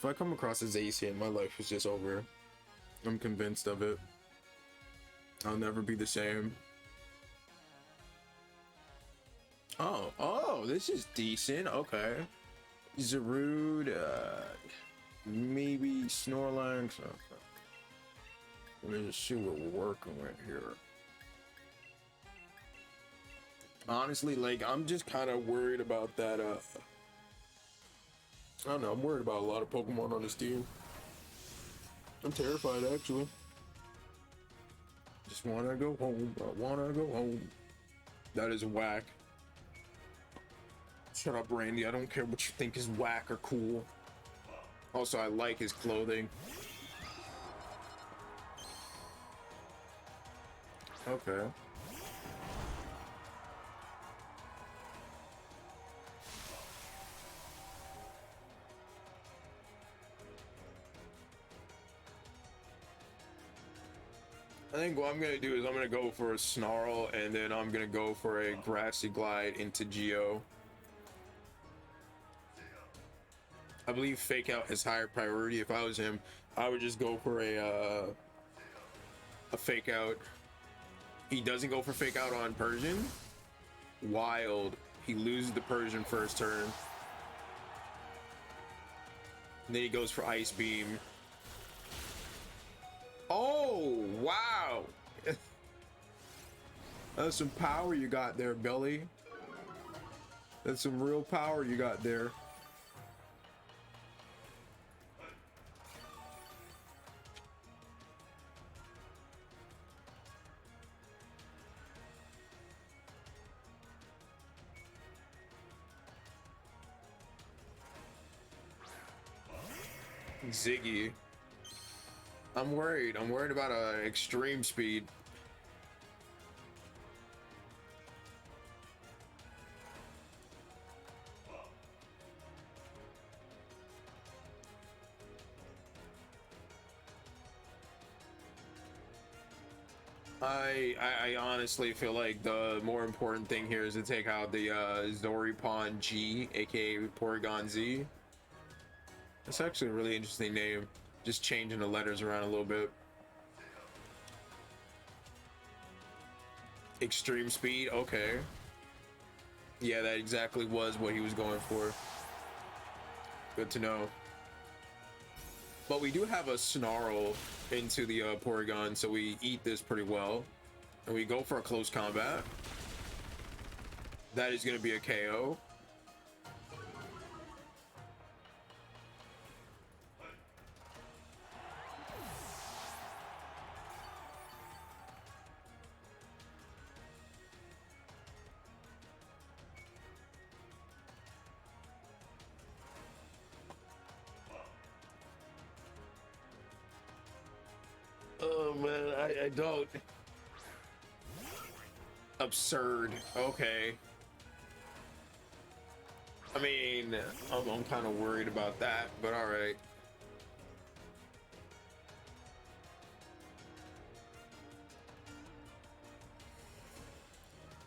If I come across a Zacian, my life is just over. I'm convinced of it. I'll never be the same. Oh, this is decent. Okay. Zarude, maybe Snorlax. Okay. Let me just see what we're working with here. Honestly, like, I'm just kind of worried about that, I don't know, I'm worried about a lot of Pokemon on this team. I'm terrified, actually. Just wanna go home. I wanna go home. That is whack. Shut up, Randy. I don't care what you think is whack or cool. Also, I like his clothing. Okay. I think what I'm gonna do is I'm gonna go for a Snarl, and then I'm gonna go for a Grassy Glide into Geo. I believe Fake Out has higher priority. If I was him, I would just go for a Fake Out. He doesn't go for Fake Out on Persian. Wild. He loses the Persian first turn. And then he goes for Ice Beam. Oh, wow. That's some power you got there, Belly. That's some real power you got there. Ziggy. I'm worried. I'm worried about extreme speed. I honestly feel like the more important thing here is to take out the Zoripon G, aka Porygon Z. That's actually a really interesting name. Just changing the letters around a little bit. Extreme speed, okay. Yeah, that exactly was what he was going for. Good to know. But we do have a Snarl into the Porygon, so we eat this pretty well. And we go for a close combat. That is going to be a KO. Oh man, I don't. Absurd. Okay. I mean, I'm kind of worried about that, but all right.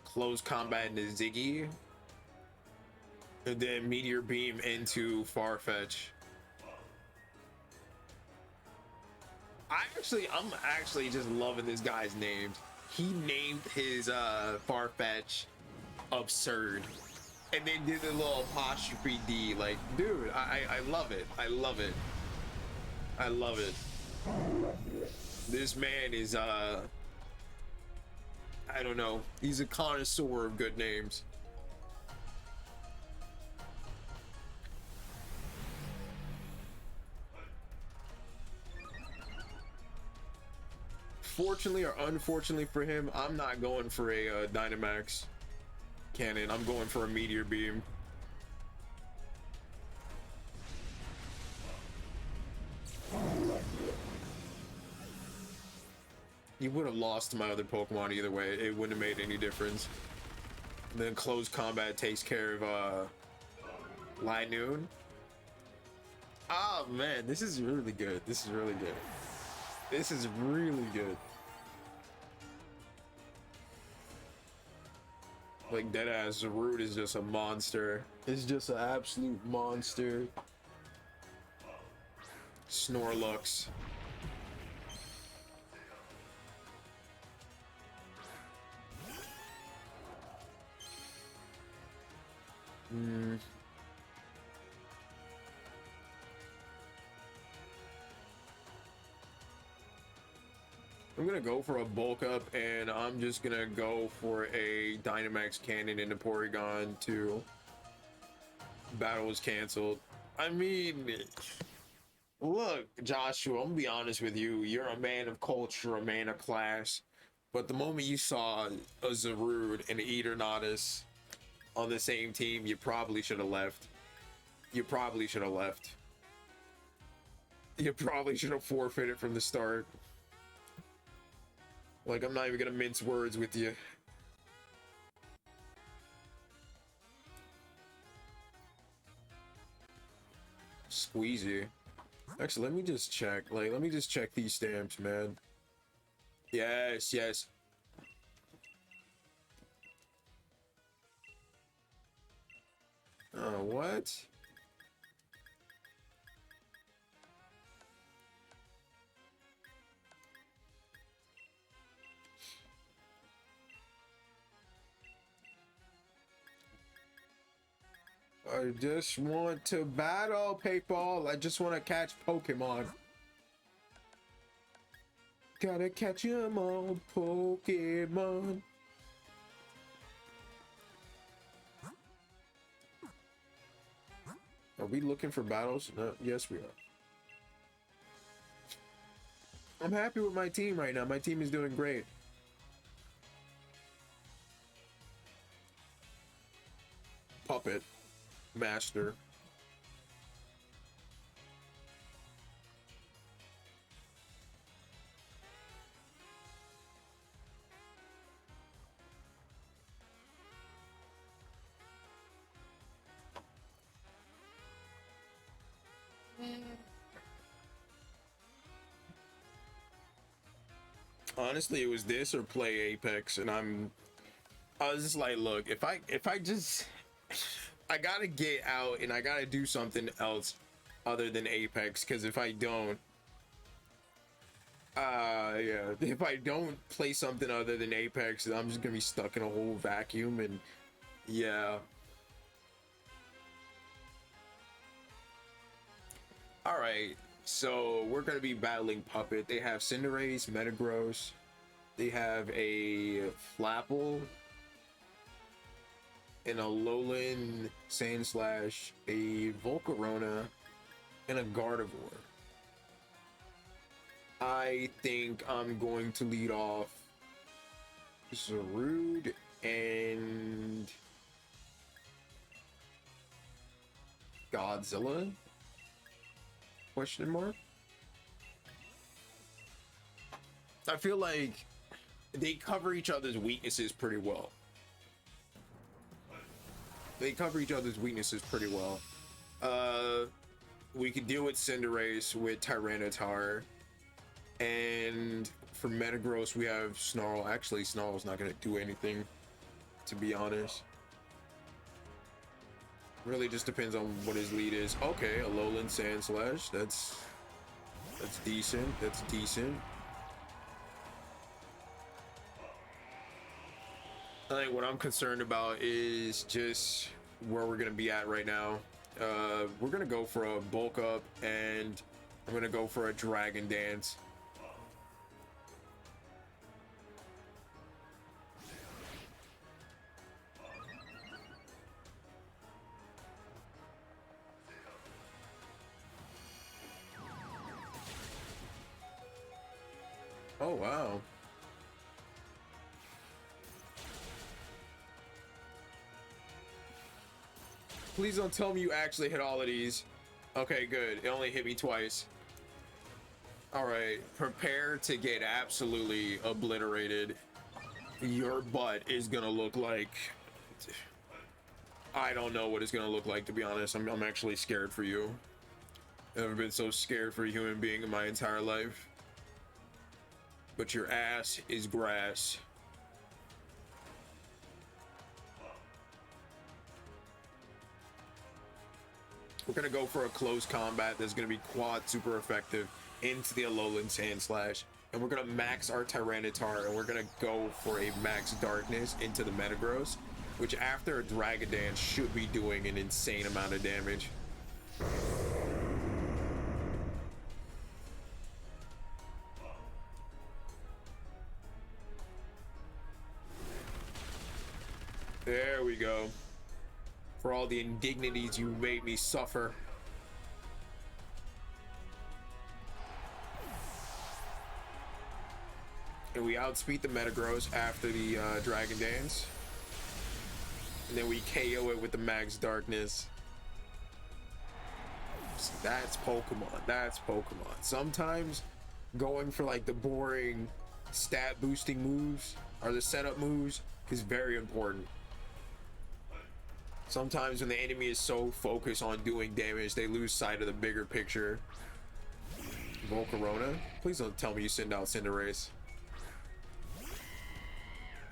Close combat into Ziggy, and then Meteor Beam into Farfetch. I'm actually just loving this guy's names. He named his Farfetch Absurd, and then did the little apostrophe D. Like, dude, I love it. I love it. I love it. This man is I don't know. He's a connoisseur of good names. Fortunately or unfortunately for him, I'm not going for a Dynamax cannon. I'm going for a Meteor Beam. You would have lost to my other Pokemon either way. It wouldn't have made any difference. And then close combat takes care of Linoon. Oh man, this is really good. This is really good. This is really good. Like, deadass, Zarude is just a monster. It's just an absolute monster. Snorlax. I'm gonna go for a bulk up, and I'm just gonna go for a Dynamax Cannon into Porygon too. Battle was canceled. I mean, look, Joshua, I'm gonna be honest with you. You're a man of culture, a man of class. But the moment you saw a Zarude and Eternatus on the same team, you probably should have left. You probably should have left. You probably should have forfeited from the start. Like, I'm not even gonna mince words with you. Squeezy. Actually, let me just check. Like, let me just check these stamps, man. Yes, yes. What? I just want to battle people. I just want to catch Pokemon. Gotta catch 'em all, Pokemon. Are we looking for battles? No, yes, we are. I'm happy with my team right now. My team is doing great. Puppet Master. Honestly, it was this or play Apex, and I was just like, look, if I just I gotta get out and I gotta do something else other than Apex, because if I don't, yeah, if I don't play something other than Apex, I'm just gonna be stuck in a whole vacuum, and yeah. All right, so we're gonna be battling Puppet. They have Cinderace, Metagross. They have a Flapple, and a Alolan Sandslash, a Volcarona, and a Gardevoir. I think I'm going to lead off Zarude and Godzilla? Question mark? I feel like they cover each other's weaknesses pretty well. They cover each other's weaknesses pretty well. We could deal with Cinderace with Tyranitar, and for Metagross we have Snarl. Actually, Snarl's not gonna do anything, to be honest. Really just depends on what his lead is. Okay, a Alolan Sandslash. That's decent. That's decent. I think what I'm concerned about is just where we're gonna be at right now. We're gonna go for a bulk up, and I'm gonna go for a Dragon Dance. Oh wow. Please don't tell me you actually hit all of these. Okay, good. It only hit me twice. All right, prepare to get absolutely obliterated. Your butt is gonna look like, I don't know what it's gonna look like, to be honest. I'm actually scared for you. I've never been so scared for a human being in my entire life. But your ass is grass. We're gonna go for a close combat that's gonna be quad super effective into the Alolan Sandslash, and we're gonna max our Tyranitar, and we're gonna go for a max Darkness into the Metagross, which after a Dragon Dance should be doing an insane amount of damage. There we go. For all the indignities you made me suffer. And we outspeed the Metagross after the Dragon Dance. And then we KO it with the Max Darkness. See, that's Pokemon. That's Pokemon. Sometimes going for like the boring stat boosting moves or the setup moves is very important. Sometimes when the enemy is so focused on doing damage, they lose sight of the bigger picture. Volcarona? Please don't tell me you send out Cinderace.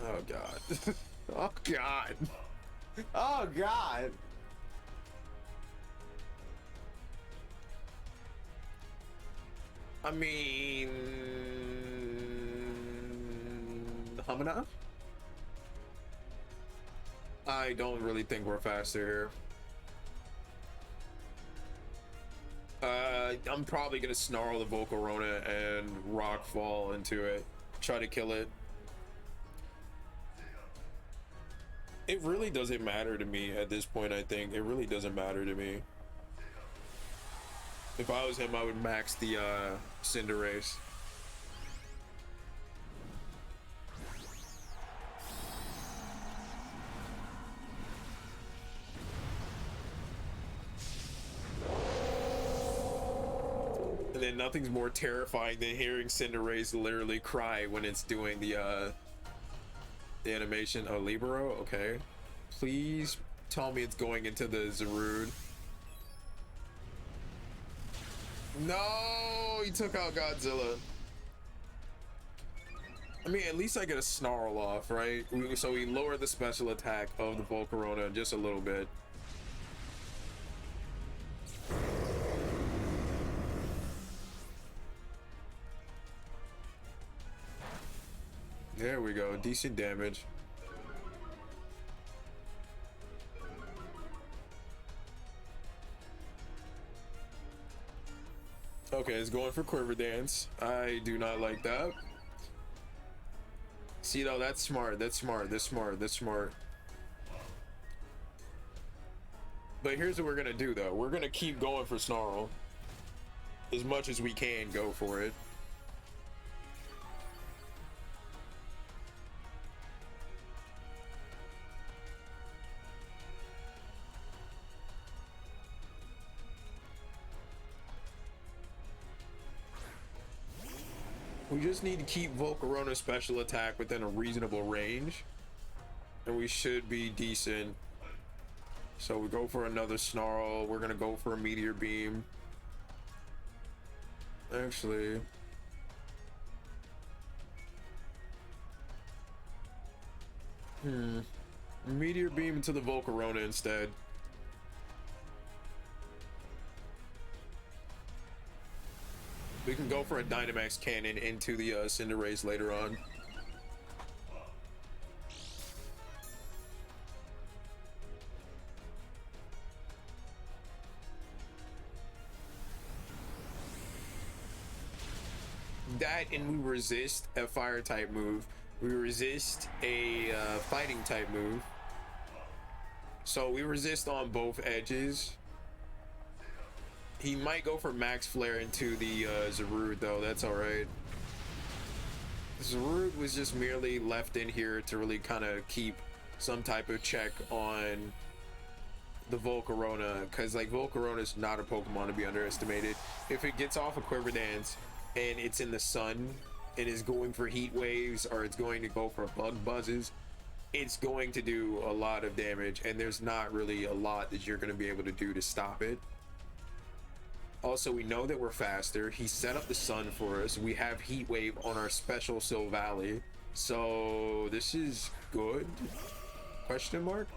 Oh god. Oh god. Oh god. I mean, Humana? I don't really think we're faster here. I'm probably gonna snarl the Volcarona and Rockfall into it. Try to kill it. It really doesn't matter to me at this point, I think. It really doesn't matter to me. If I was him, I would max the Cinderace. And then nothing's more terrifying than hearing Cinderace literally cry when it's doing the animation. Oh, Libero? Okay. Please tell me it's going into the Zarude. No, he took out Godzilla. I mean, at least I get a Snarl off, right? So we lower the special attack of the Volcarona just a little bit. There we go, decent damage. Okay, it's going for Quiver Dance. I do not like that. See though, that's smart, that's smart, that's smart, that's smart. But here's what we're gonna do though. We're gonna keep going for Snarl. As much as we can go for it. We just need to keep Volcarona's special attack within a reasonable range, and we should be decent. So we go for another Snarl. We're gonna go for a Meteor Beam. Actually, Meteor Beam into the Volcarona instead. We can go for a Dynamax Cannon into the Cinderace later on. That, and we resist a fire type move. We resist a fighting type move. So we resist on both edges. He might go for Max Flare into the Zarude though, that's alright. Zarude was just merely left in here to really kind of keep some type of check on the Volcarona, because like Volcarona is not a Pokemon to be underestimated. If it gets off a Quiver Dance and it's in the sun and is going for Heat Waves, or it's going to go for Bug Buzzes, it's going to do a lot of damage, and there's not really a lot that you're going to be able to do to stop it. Also, we know that we're faster. He set up the sun for us. We have Heat Wave on our special Silvally. So this is good? Question mark?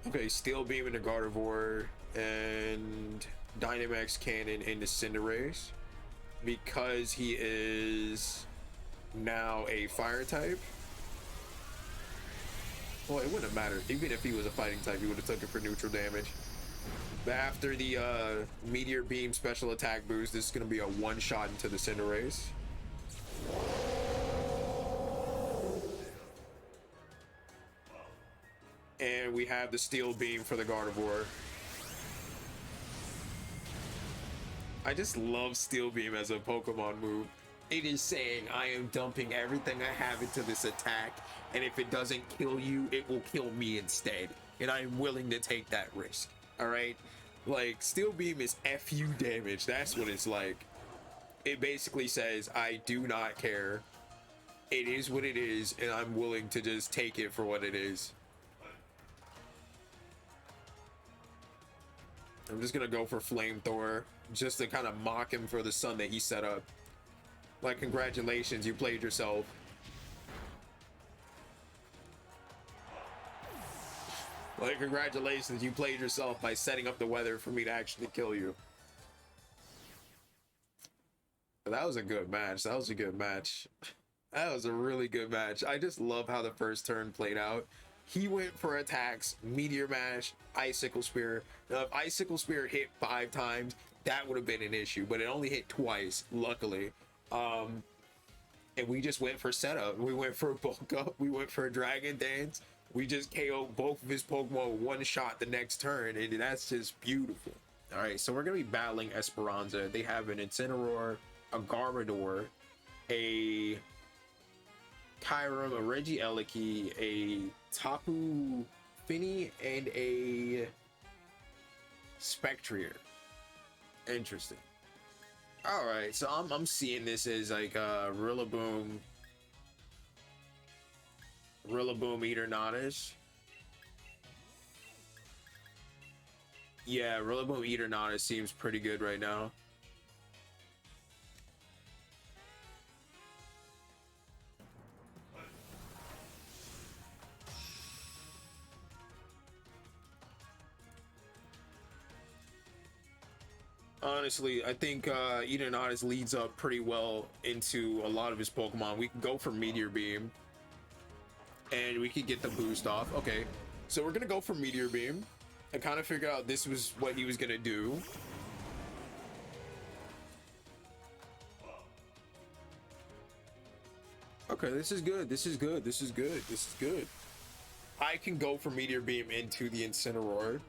Okay, Steel Beam into Gardevoir and Dynamax Cannon into Cinderace because he is now a fire type. Well, it wouldn't have mattered. Even if he was a fighting type, he would have took it for neutral damage. But after the Meteor Beam special attack boost, this is going to be a one-shot into the Cinderace. And we have the Steel Beam for the Gardevoir. I just love Steel Beam as a Pokemon move. It is saying, I am dumping everything I have into this attack, and if it doesn't kill you, it will kill me instead. And I am willing to take that risk. Alright? Like, Steel Beam is FU damage. That's what it's like. It basically says, I do not care. It is what it is, and I'm willing to just take it for what it is. I'm just gonna go for Flamethrower, just to kind of mock him for the sun that he set up. Like, congratulations, you played yourself. Like, congratulations, you played yourself by setting up the weather for me to actually kill you. That was a good match. That was a good match. That was a really good match. I just love how the first turn played out. He went for attacks, Meteor Mash, Icicle Spear. Now, if Icicle Spear hit 5 times, that would have been an issue, but it only hit twice, luckily. And we just went for setup. We went for a bulk up. We went for a Dragon Dance. We just KO'd both of his Pokemon one shot the next turn, and that's just beautiful. All right, so we're going to be battling Esperanza. They have an Incineroar, a Garbodor, a Kyurem, a Regieleki, a Tapu Fini, and a Spectrier. Interesting. All right, so I'm seeing this as like Rillaboom, Eternatus. Yeah, Rillaboom Eternatus seems pretty good right now. Honestly, I think Eternatus leads up pretty well into a lot of his Pokemon. We can go for Meteor Beam, and we could get the boost off. Okay, so we're gonna go for Meteor Beam. I kind of figured out this was what he was gonna do. Okay, this is good. This is good. This is good. This is good. I can go for Meteor Beam into the Incineroar,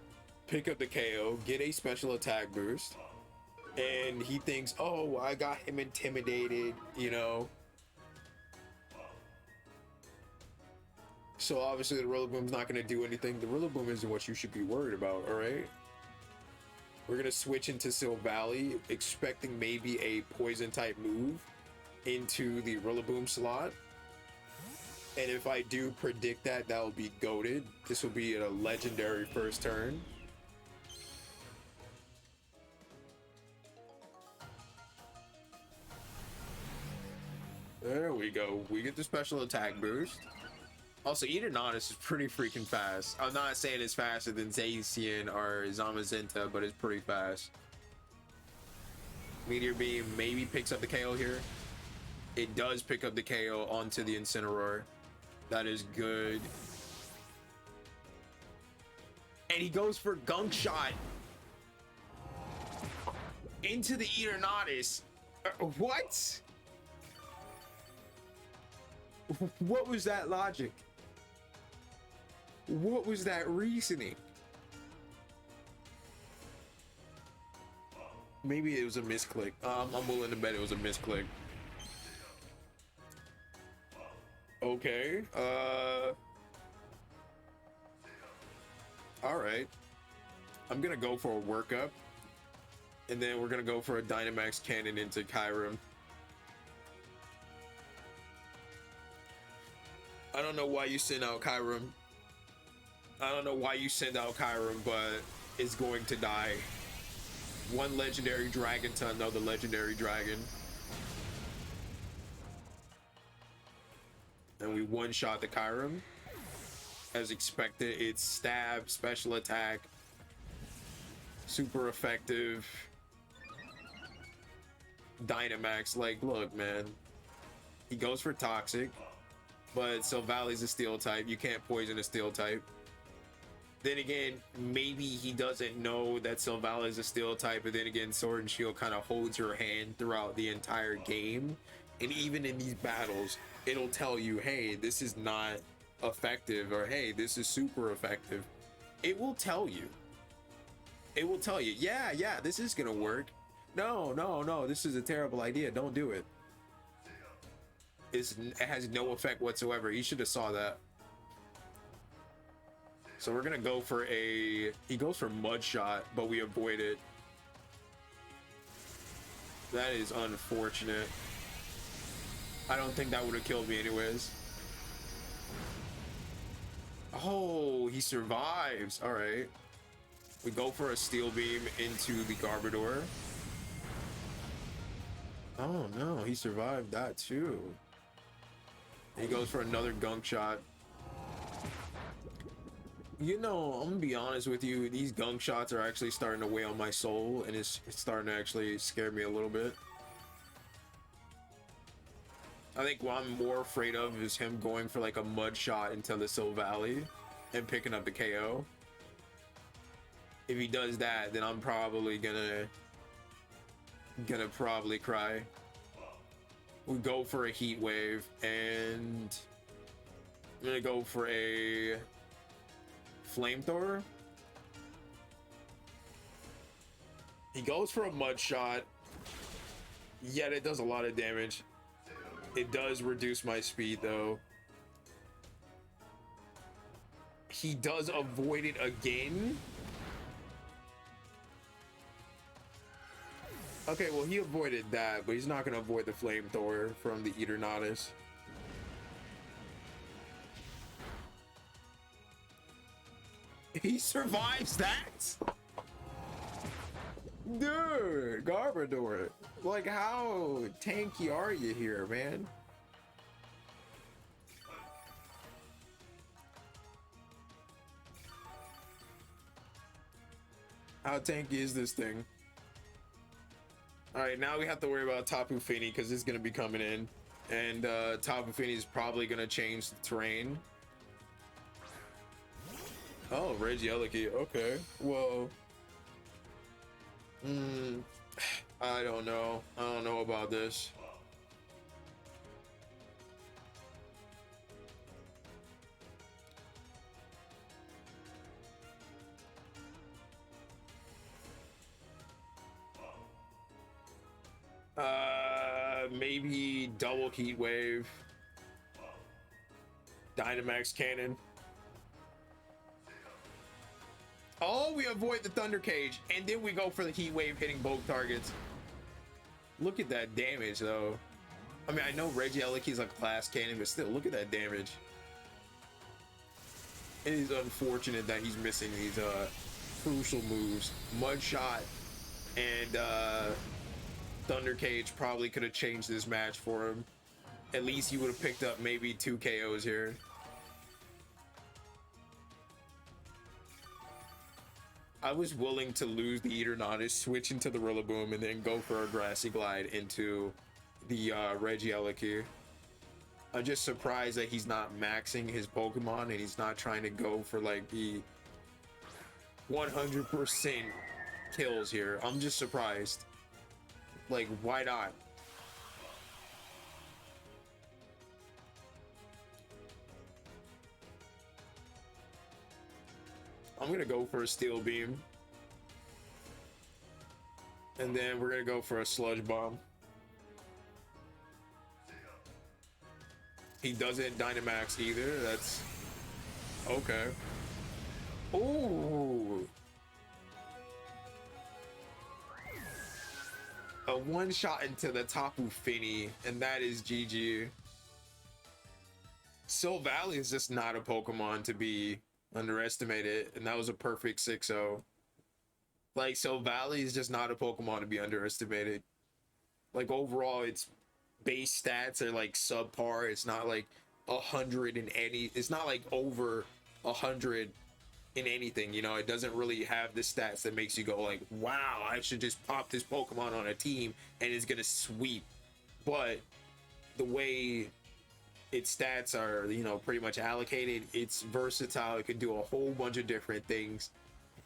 pick up the KO, get a special attack boost. And he thinks, oh, I got him intimidated, you know. So obviously the Rillaboom's not going to do anything. The Rillaboom isn't what you should be worried about, all right? We're going to switch into Silvally, expecting maybe a poison type move into the Rillaboom slot. And if I do predict that, that will be goated. This will be a legendary first turn. There we go. We get the special attack boost. Also, Eternatus is pretty freaking fast. I'm not saying it's faster than Zacian or Zamazenta, but it's pretty fast. Meteor Beam maybe picks up the KO here. It does pick up the KO onto the Incineroar. That is good. And he goes for Gunk Shot into the Eternatus. What? What was that logic? What was that reasoning? Maybe it was a misclick. I'm willing to bet it was a misclick. Okay. All right. I'm gonna go for a workup, and then we're gonna go for a Dynamax Cannon into Kyurem. I don't know why you send out Kyurem. I don't know why you send out Kyurem, but it's going to die. One legendary dragon to another legendary dragon. And we one-shot the Kyurem. as expected. It's stab, special attack, super effective, Dynamax. Like, look, man, he goes for toxic, but Silvally's a steel type. You can't poison a steel type. Then again, maybe he doesn't know that Silvally is a steel type, but then again, Sword and Shield kind of holds your hand throughout the entire game. And even in these battles, it'll tell you, hey, this is not effective, or hey, this is super effective. It will tell you. It will tell you, yeah, this is gonna work. No, this is a terrible idea. Don't do it. It has no effect whatsoever. You should have saw that. So we're gonna go for a, he goes for Mud Shot, but we avoid it. That is unfortunate. I don't think that would have killed me anyways. Oh, he survives. All right. We go for a Steel Beam into the Garbodor. Oh no, he survived that too. He goes for another Gunk Shot. You know, I'm gonna be honest with you, these Gunk Shots are actually starting to weigh on my soul, and it's starting to actually scare me a little bit. I think what I'm more afraid of is him going for like a Mud Shot into the Silvally and picking up the KO. If he does that, then I'm probably gonna probably cry. We go for a Heat Wave, and I'm gonna go for a Flamethrower. He goes for a Mud Shot, yet it does a lot of damage. It does reduce my speed though. He does avoid it again. Okay, well, he avoided that, but he's not gonna avoid the Flamethrower from the Eternatus. He survives that? Dude, Garbodor. Like, how tanky are you here, man? How tanky is this thing? Alright, now we have to worry about Tapu Fini because it's going to be coming in. And Tapu Fini is probably going to change the terrain. Oh, Regieleki. Okay. Well. I don't know. I don't know about this. Maybe double Heat Wave. Dynamax Cannon. Oh, we avoid the Thunder Cage, and then we go for the Heat Wave hitting both targets. Look at that damage, though. I mean, I know Regieleki is a class cannon, but still, look at that damage. It is unfortunate that he's missing these crucial moves. Mud Shot and Thunder Cage probably could have changed this match for him. At least he would have picked up maybe 2 KOs here. I was willing to lose the Eternatus, switch into the Rillaboom, and then go for a Grassy Glide into the Regieleki. I'm just surprised that he's not maxing his Pokemon and he's not trying to go for like the 100% kills here. I'm just surprised. Like, why not? I'm gonna go for a Steel Beam. And then we're gonna go for a Sludge Bomb. He doesn't Dynamax either. That's okay. Ooh. A one shot into the Tapu Fini, and that is GG. Silvally is just not a Pokemon to be underestimated, and that was a perfect 6-0. Like, Silvally is just not a Pokemon to be underestimated. Like, overall, its base stats are like subpar. It's not like 100 in any. It's not like over 100 in anything. You know, it doesn't really have the stats that makes you go like, wow, I should just pop this Pokemon on a team and it's gonna sweep. But the way its stats are, you know, pretty much allocated, it's versatile. It can do a whole bunch of different things.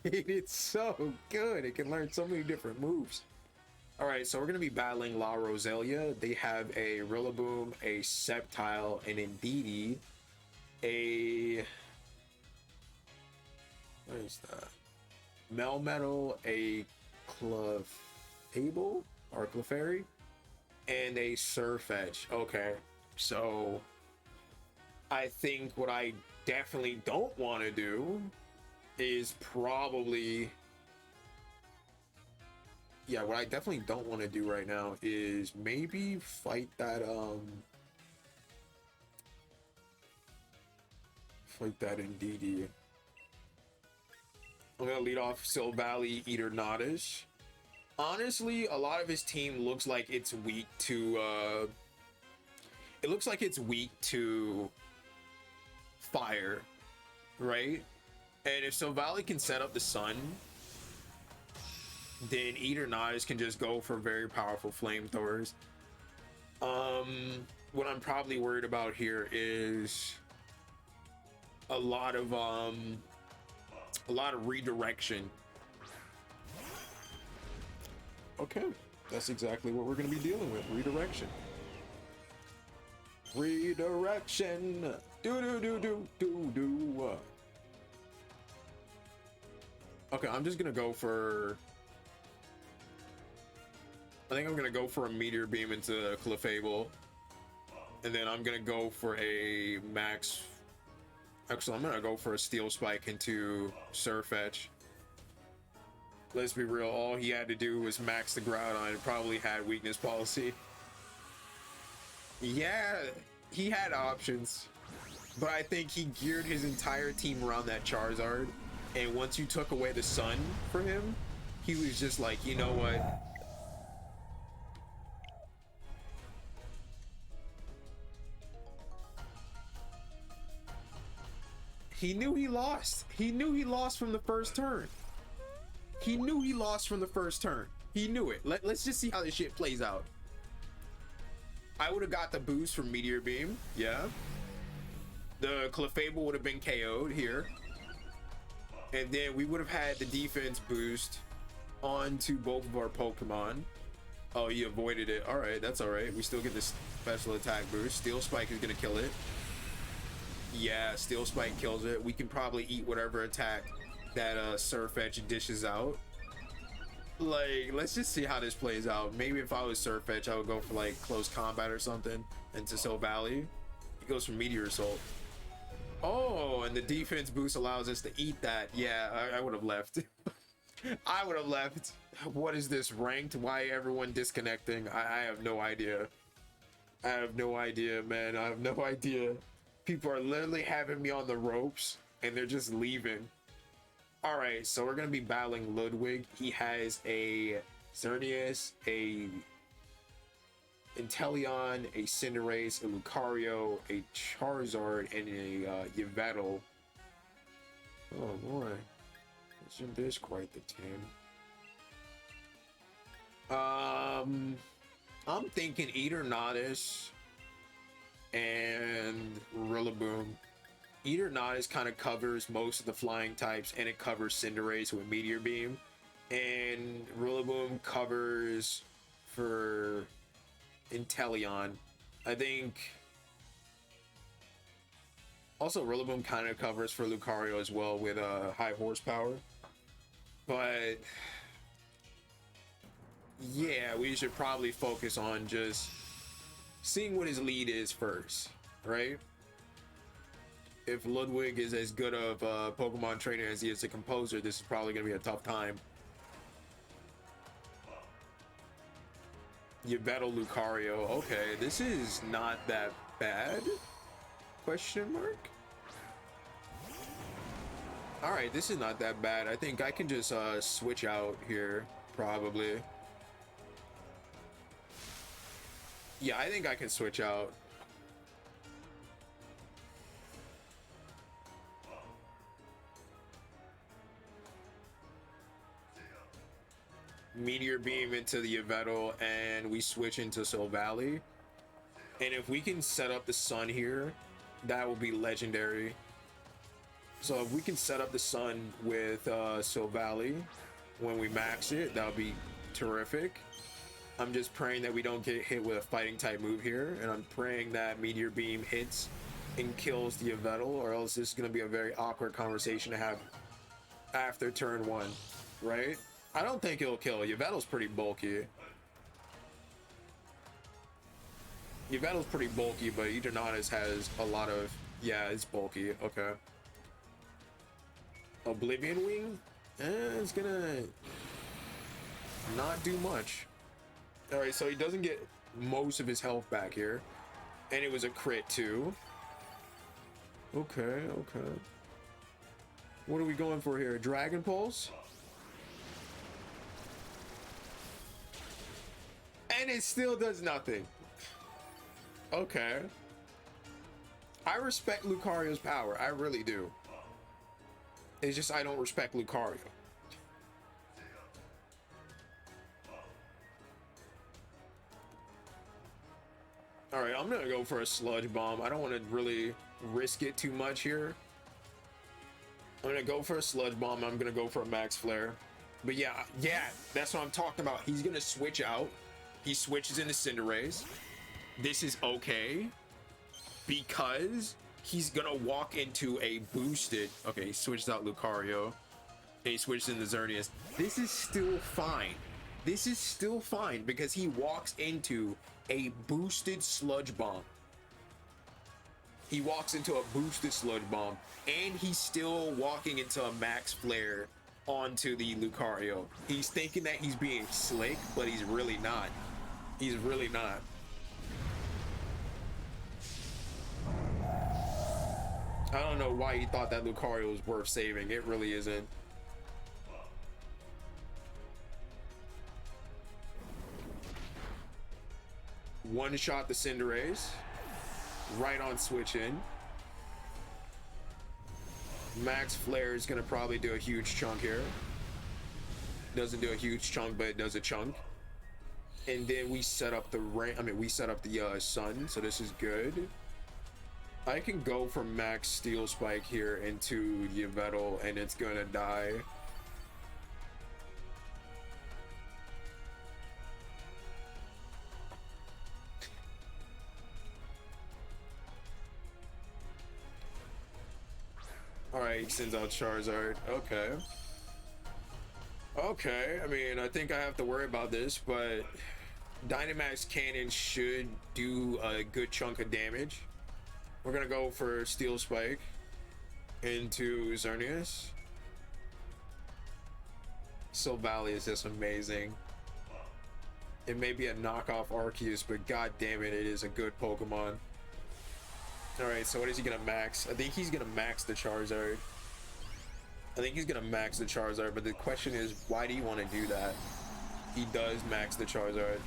It's so good. It can learn so many different moves. All right, so we're going to be battling La Roselia. They have a Rillaboom, a Sceptile, an Indeedee, a... what is that? Melmetal, a Clefable, or Clefairy, and a SwSh. Okay, so I think what I definitely don't want to do is probably... yeah, what I definitely don't want to do right now is maybe fight that Indeedee. I'm gonna lead off Silvally, Eternatus. Honestly, a lot of his team looks like it's weak to it looks like it's weak to fire, right? And if Silvally can set up the sun, then Eternatus can just go for very powerful flamethrowers. What I'm probably worried about here is a lot of redirection. Okay, that's exactly what we're going to be dealing with. Redirection. Redirection. Do. Okay, I'm just going to go for... I think I'm going to go for a Meteor Beam into Clefable. And then I'm going to go for a max... actually, I'm going to go for a Steel Spike into SwSh. Let's be real, all he had to do was max the Groudon and probably had weakness policy. Yeah, he had options, but I think he geared his entire team around that Charizard, and once you took away the sun for him, he was just like, you know what? He knew he lost. He knew he lost from the first turn. He knew he lost from the first turn. He knew it. Let's just see how this shit plays out. I would have got the boost from Meteor Beam. Yeah. The Clefable would have been KO'd here. And then we would have had the defense boost onto both of our Pokemon. Oh, he avoided it. All right, that's all right. We still get this special attack boost. Steel Spike is going to kill it. Yeah, Steel Spike kills it. We can probably eat whatever attack that SwSh dishes out. Like, let's just see how this plays out. Maybe if I was SwSh, I would go for like close combat or something into Silvally. He goes for Meteor Assault. Oh, and the defense boost allows us to eat that. Yeah, I would have left. I would have left. What is this, ranked? Why everyone disconnecting? I have no idea. I have no idea, man. I have no idea. People are literally having me on the ropes and they're just leaving. All right, so we're gonna be battling Ludwig. He has a Xerneas, a Inteleon, a Cinderace, a Lucario, a Charizard, and a Yveltal. Oh boy, isn't this quite the team? I'm thinking Eternatus and Rillaboom. Eternatus kind of covers most of the flying types, and it covers Cinderace with Meteor Beam, and Rillaboom covers for Inteleon. I think also Rillaboom kind of covers for Lucario as well with high horsepower. But yeah, we should probably focus on just seeing what his lead is first, right? If Ludwig is as good of a Pokemon trainer as he is a composer, this is probably going to be a tough time. Yveltal, Lucario. Okay, this is not that bad? Question mark? All right, this is not that bad. I think I can just switch out here, probably. Yeah, I think I can switch out. Meteor Beam into the Yveltal, and we switch into Silvally. And if we can set up the sun here, that will be legendary. So if we can set up the sun with Silvally when we max it, that would be terrific. I'm just praying that we don't get hit with a fighting type move here, and I'm praying that Meteor Beam hits and kills the Yveltal, or else this is going to be a very awkward conversation to have after turn 1, right? I don't think it'll kill. Yveltal's pretty bulky. Yveltal's pretty bulky, but Eternatus has a lot of... Yeah, it's bulky. Okay. Oblivion Wing? It's gonna not do much. Alright, so he doesn't get most of his health back here. And it was a crit too. Okay, okay. What are we going for here? Dragon Pulse? And it still does nothing. Okay. I respect Lucario's power. I really do. It's just I don't respect Lucario. Alright, I'm gonna go for a Sludge Bomb. I don't want to really risk it too much here. I'm gonna go for a Sludge Bomb. I'm gonna go for a Max Flare. But yeah, that's what I'm talking about. He's gonna switch out. He switches into Cinderace. This is okay, because he's gonna walk into a boosted... Okay, he switches out Lucario, and he switches into Xerneas. This is still fine. This is still fine, because he walks into a boosted Sludge Bomb. He walks into a boosted Sludge Bomb, and he's still walking into a Max Flare onto the Lucario. He's thinking that he's being slick, but he's really not. He's really not. I don't know why he thought that Lucario was worth saving. It really isn't. One shot the Cinderace. Right on switch in. Max Flare is going to probably do a huge chunk here. Doesn't do a huge chunk, but it does a chunk. And then we set up the rain. I mean, we set up the sun, so this is good. I can go for Max Steel Spike here into Yveltal, and it's gonna die. Alright, he sends out Charizard. Okay. Okay, I mean, I think I have to worry about this, but Dynamax Cannon should do a good chunk of damage. We're gonna go for Steel Spike into Xerneas. Silvally is just amazing. It may be a knockoff Arceus, but god damn it, it is a good Pokemon. Alright, so what is he gonna max? I think he's gonna max the Charizard. I think he's gonna max the Charizard, but the question is, why do you want to do that? He does max the Charizard.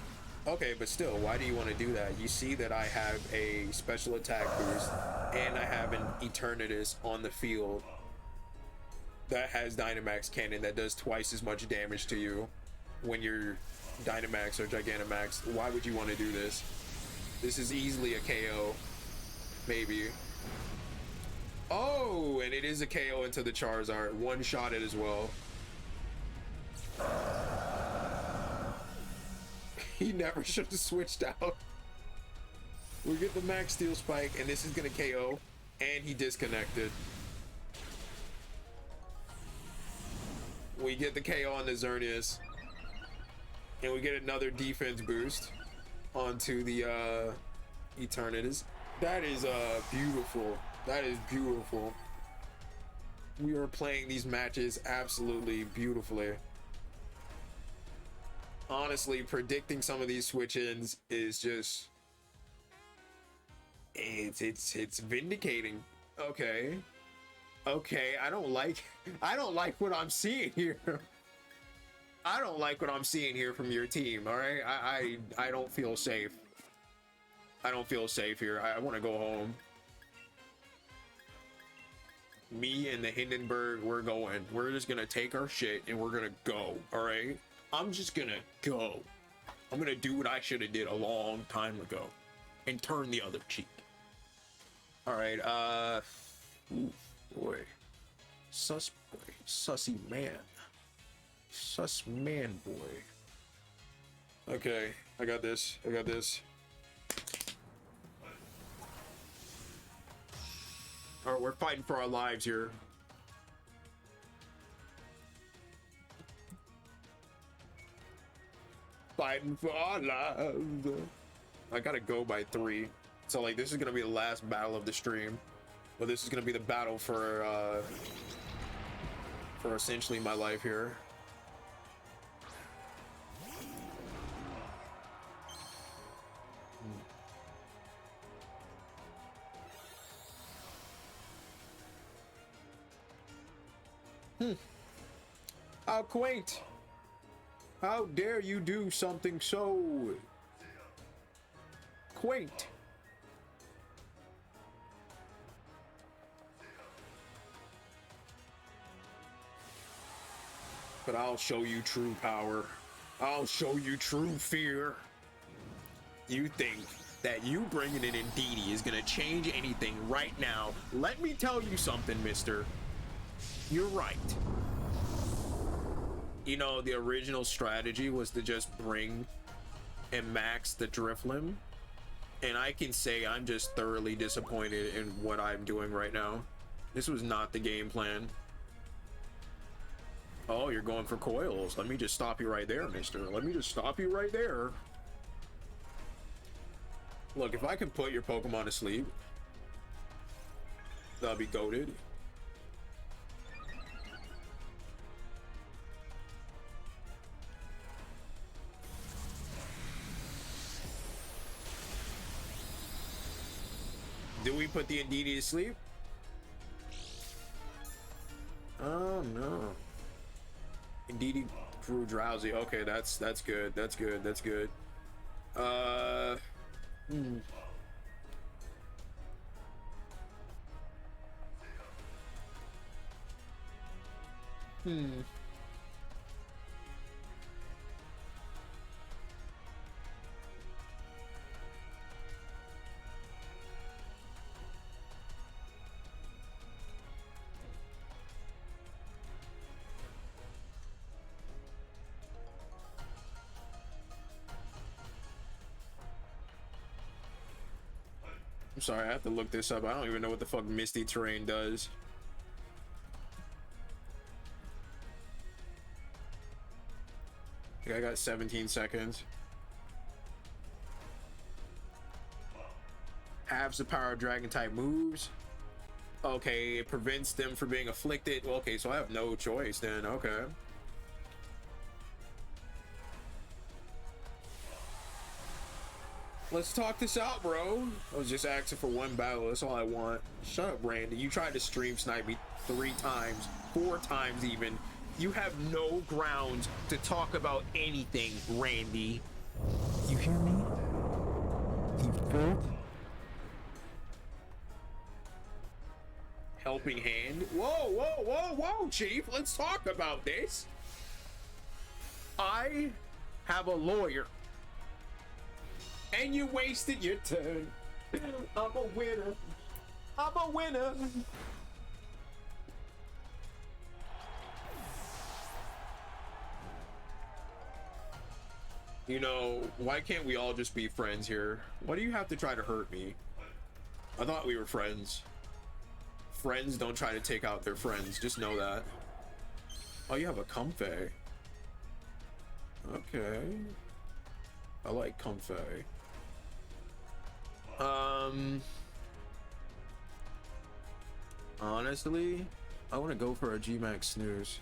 Okay, but still, why do you want to do that? You see that I have a special attack boost, and I have an Eternatus on the field that has Dynamax Cannon that does twice as much damage to you when you're Dynamax or Gigantamax. Why would you want to do this? This is easily a KO. Maybe. Oh, and it is a KO into the Charizard. One shot it as well. He never should have switched out. We get the Max Steel Spike, and this is gonna KO, and he disconnected. We get the KO on the Xerneas, and we get another defense boost onto the Eternatus. That is beautiful. That is beautiful. We are playing these matches absolutely beautifully. Honestly, predicting some of these switch-ins is just... It's vindicating. Okay. Okay, I don't like what I'm seeing here. I don't like what I'm seeing here from your team, all right? I don't feel safe. I don't feel safe here. I want to go home. Me and the Hindenburg, we're going. We're just gonna take our shit and we're gonna go, all right? I'm just gonna go. I'm gonna do what I should have did a long time ago and turn the other cheek. All right, ooh, boy. Sus boy. Sussy man. Sus man boy. Okay, I got this. I got this. All right, we're fighting for our lives here. Fighting for our lives. I gotta go by 3. So like this is gonna be the last battle of the stream. But this is gonna be the battle for essentially my life here. How quaint. How dare you do something so quaint. But I'll show you true power. I'll show you true fear. You think that you bringing in Indeedee is gonna change anything right now? Let me tell you something, mister. You're right. You know, the original strategy was to just bring and max the Drifloon. And I can say I'm just thoroughly disappointed in what I'm doing right now. This was not the game plan. Oh, you're going for coils. Let me just stop you right there, mister. Let me just stop you right there. Look, if I can put your Pokemon to sleep, that'll be goated. Do we put the Indeedee to sleep? Oh no. Indeedee grew drowsy. Okay, that's good. That's good. That's good. I'm sorry, I have to look this up. I don't even know what the fuck Misty Terrain does. Okay, I got 17 seconds. Halves the power of dragon type moves. Okay, it prevents them from being afflicted. Okay, so I have no choice then. Okay. Let's talk this out, bro. I was just asking for one battle. That's all I want. Shut up, Randy. You tried to stream snipe me 3 times, 4 times even. You have no grounds to talk about anything, Randy. You hear me? You fool? Helping hand. Whoa, whoa, whoa, whoa, Chief. Let's talk about this. I have a lawyer. And you wasted your turn. I'm a winner. I'm a winner. You know, why can't we all just be friends here? Why do you have to try to hurt me? I thought we were friends. Friends don't try to take out their friends. Just know that. Oh, you have a Comfey. Okay. I like Comfey. Honestly, I want to go for a G-Max snooze.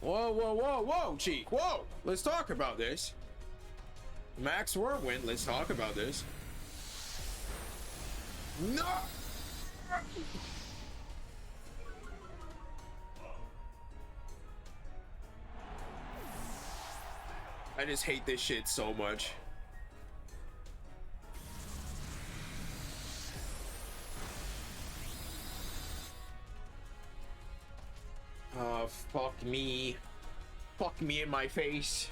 Whoa, whoa, whoa, whoa, Cheek, whoa! Let's talk about this. Max Whirlwind, let's talk about this. No! I just hate this shit so much. Fuck me. Fuck me in my face.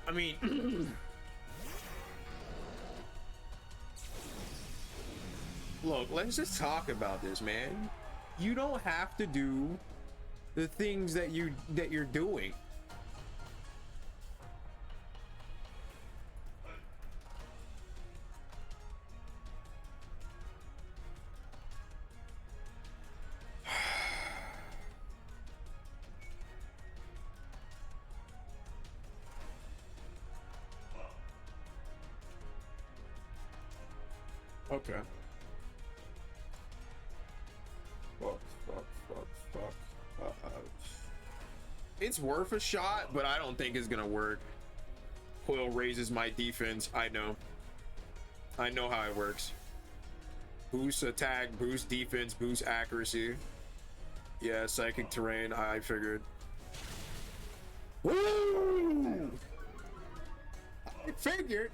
I mean, look, let's just talk about this, man. You don't have to do the things that you're doing. Okay. Fuck. It's worth a shot, but I don't think it's gonna work. Coil raises my defense. I know how it works. Boost attack, boost defense, boost accuracy. Yeah, psychic terrain. I figured. Woo! I figured.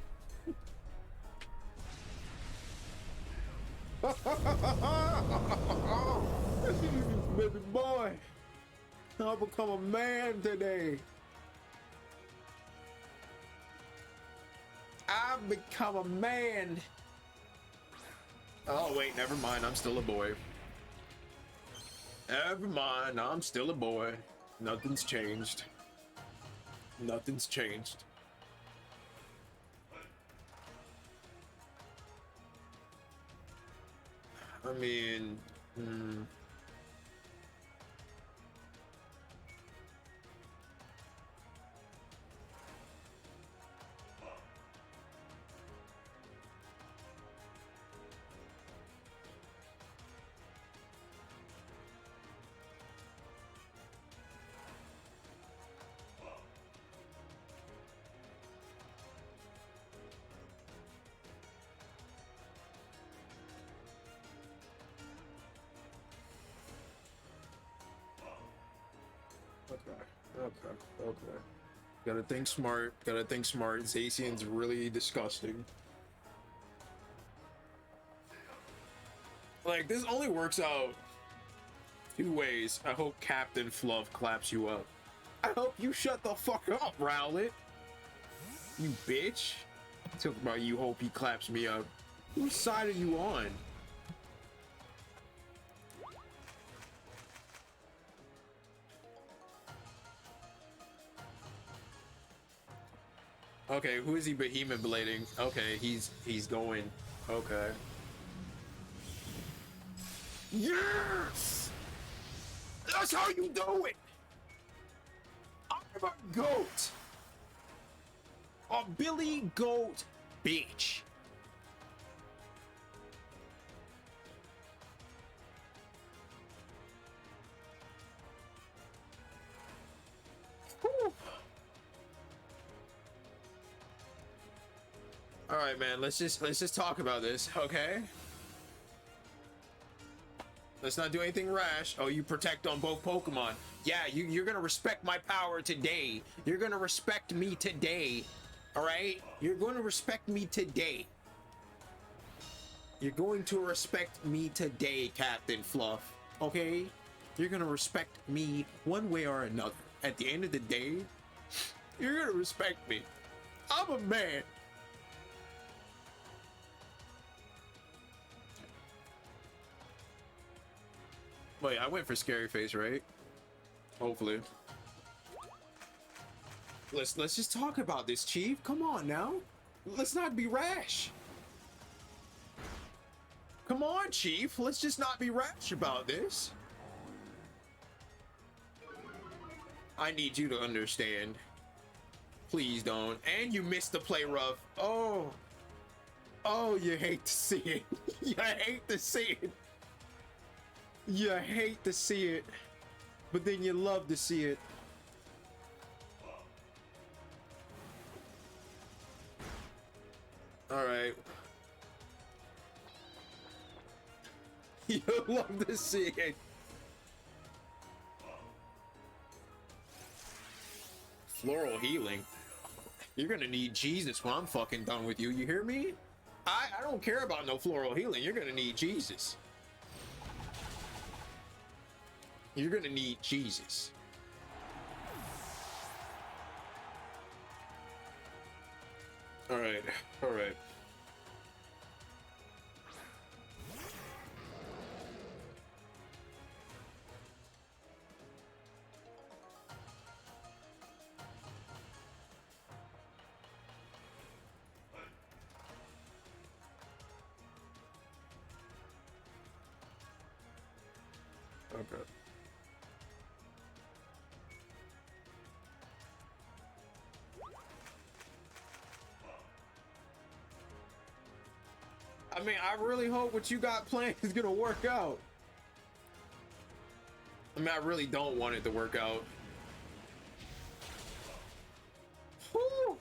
Baby boy, I'll become a man today. I've become a man. Oh wait, never mind, I'm still a boy. Never mind, I'm still a boy. Nothing's changed. Nothing's changed. I mean, okay. Gotta think smart. Zacian's really disgusting. Like, this only works out two ways. I hope Captain Fluff claps you up. I hope you shut the fuck up, Rowlet. You bitch. Talk about you hope he claps me up. Whose side are you on? Okay, who is he behemoth blading? Okay, he's going. Okay. Yes! That's how you do it! I'm a goat! A Billy Goat bitch. Whew. All right, man. Let's just talk about this, okay? Let's not do anything rash. Oh, you protect on both Pokemon. Yeah, you're gonna respect my power today. You're gonna respect me today. All right? You're going to respect me today. You're going to respect me today, Captain Fluff. Okay? You're gonna respect me one way or another. At the end of the day, you're gonna respect me. I'm a man. Wait, I went for scary face, right? Hopefully. Let's just talk about this, Chief. Come on now. Let's not be rash. Come on, Chief. Let's just not be rash about this. I need you to understand. Please don't. And you missed the play rough. Oh. Oh, you hate to see it. You hate to see it. You hate to see it, but then you love to see it. All right. You love to see it. Floral healing. You're gonna need Jesus when I'm fucking done with you. You hear me? I don't care about no floral healing. You're gonna need Jesus. You're gonna need Jesus. All right, all right. Okay. I mean, I really hope what you got planned is gonna work out. I mean, I really don't want it to work out. Whew.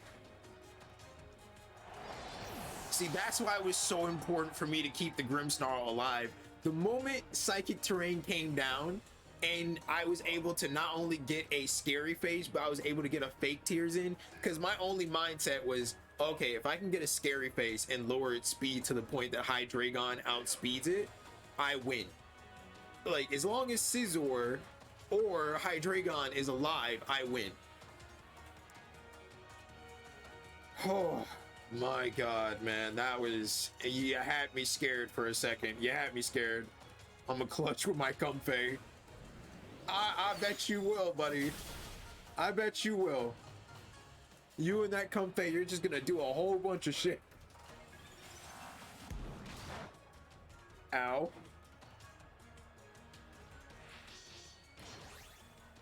See, that's why it was so important for me to keep the Grimmsnarl alive. The moment Psychic Terrain came down, and I was able to not only get a scary face, but I was able to get a fake tears in, because my only mindset was, okay, if I can get a scary face and lower its speed to the point that Hydreigon outspeeds it, I win. Like, as long as Scizor or Hydreigon is alive, I win. Oh my god, man, that was, you had me scared for a second. You had me scared. I'm a clutch with my Comfey. I bet you will, buddy. I bet you will. You and that Comfey, you're just gonna do a whole bunch of shit. Ow.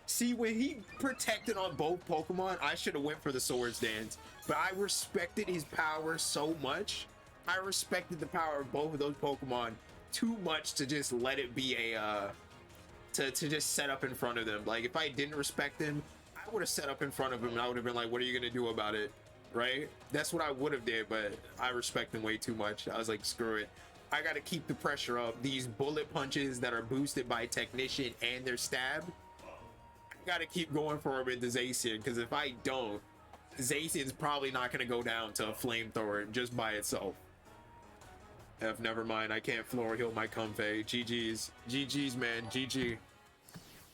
See, when he protected on both Pokemon, I should have went for the Swords Dance. But I respected his power so much. I respected the power of both of those Pokemon too much to just let it be a to just set up in front of them. Like, if I didn't respect him, I would have set up in front of him and I would have been like, what are you gonna do about it? Right? That's what I would have did, but I respect him way too much. I was like, screw it. I gotta keep the pressure up. These bullet punches that are boosted by Technician and their stab, I gotta keep going for him into Zacian, because if I don't, Zacian's probably not gonna go down to a flamethrower just by itself. Never mind, I can't floor heal my Comfey. GG's. GG's, man. GG.